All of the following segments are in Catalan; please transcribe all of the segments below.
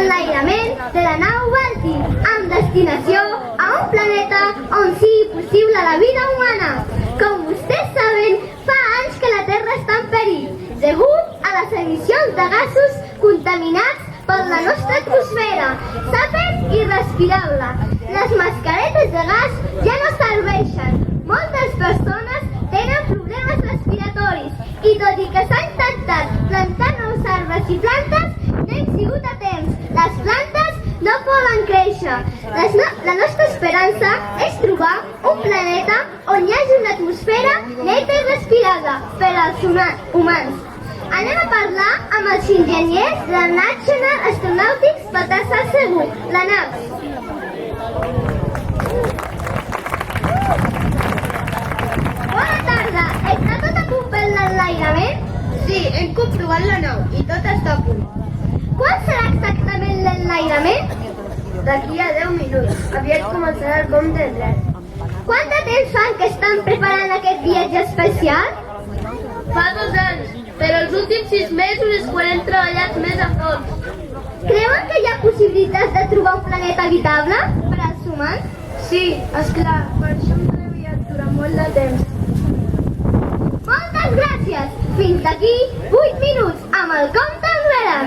l'enlairament de la nau Balti, amb destinació a un planeta on sigui possible la vida humana. Com vostès saben, fa anys que la Terra està en perill, degut a les emissions de gasos contaminats per la nostra atmosfera. S'ha fet irrespirable. Les mascaretes de gas ja no serveixen. Moltes persones tenen problemes respiratoris i tot i que s'ha intentat plantar nous arbres i plantes, no hem sigut a temps. Les plantes no poden créixer. La nostra esperança és trobar un planeta on hi hagi una atmosfera neta i respirada per als humans. Anem a parlar amb els enginyers de la National Astronautics Patassa Segur, la NAPS. Bona tarda, està tot a punt per l'enlairament? Sí, hem comprovat la nau i tot està a punt. Quan serà exactament l'enlairament? D'aquí a 10 minuts. Aviat començarà el compte enrere. Quant de temps fan que estan preparant aquest viatge especial? Fa 2 anys, però els últims 6 mesos és quan hem treballat més a fons. Creuen que hi ha possibilitats de trobar un planeta habitable per als humans? Sí, esclar, per això hem treballat durant molt de temps. Moltes gràcies! Fins d'aquí 8 minuts amb el compte enrere!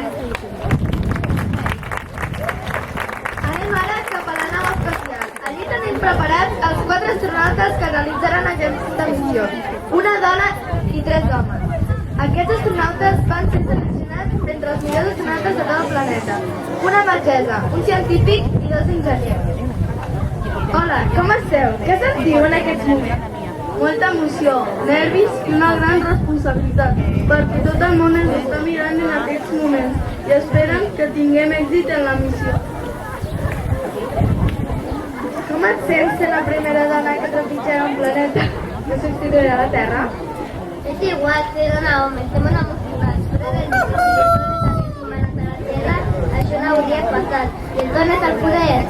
Anem ara cap a la nau espacial. Allí tenim preparats els 4 astronautes que realitzaran aquesta missió. Una dona i 3 homes. Aquests astronautes van ser seleccionats entre els millors astronautes de tot el planeta. Una metgessa, un científic i 2 enginyers. Hola, com esteu? Què sentiu en aquests moments? Molta emoció, nervis i una gran responsabilitat, perquè tot el món ens està mirant en aquests moments i esperen que tinguem èxit en la missió. Com et sents sent la primera dona que trepitjarà un planeta que substituirà la Terra? És igual ser dona o home, estem emocionats. Però del microbiològic humanes de la Terra, això no hauria passat. I ens dones el poder.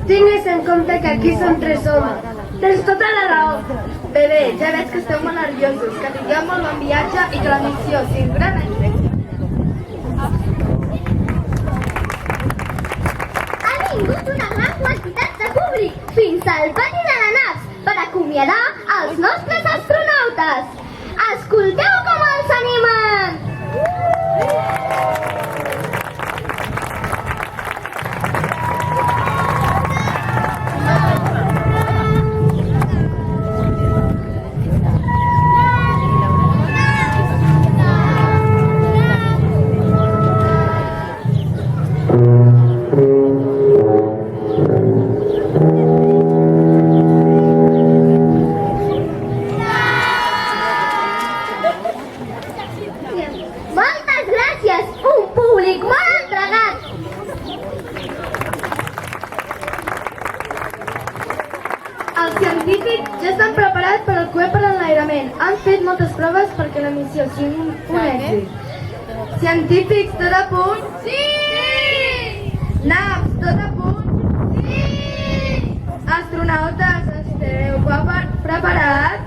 Tingues en compte que aquí són 3 homes. Tens tota la raó. Bé, ja veig que esteu molt nerviosos, que tingueu molt bon viatge i que la missió sigui un gran èxit. Ha vingut una gran quantitat de públic fins al pati de la NAPS per acomiadar els nostres astronautes. Escolteu com els animen! Moltes gràcies! Un públic molt entregat! Els científics ja estan preparats per al coet per l'enlairament. Han fet moltes proves perquè la missió sigui un èxit. Científics, tot a punt? Sí! Naps, tot a punt? Sí! Astronautes, esteu preparats?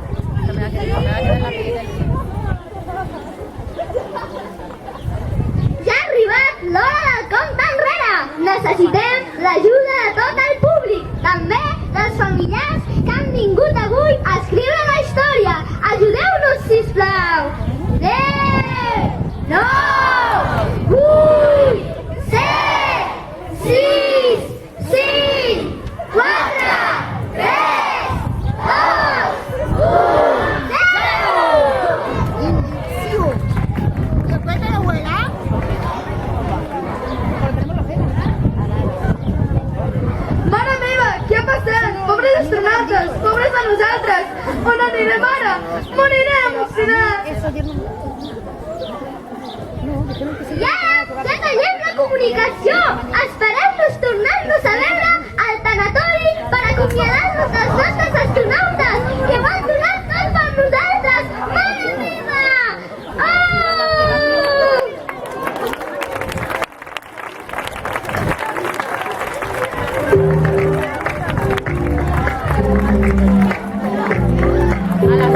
Ja ha arribat l'hora del compte enrere! Necessitem l'ajuda de tot el públic, també dels familiars que han vingut avui a escriure la història. Ajudeu-nos, sisplau! 10, 9, 8, 7, 6, 5, 4, 3, 2, 1, 0! Mare meva, què ha passat? Pobres astronautes, pobres de nosaltres! On anirem ara? Moriré emocionat! Ja tallem la comunicació! Esperem-nos tornar-nos a veure al tanatori per acomiadar-nos dels nostres astronautes que van donar tot per nosaltres!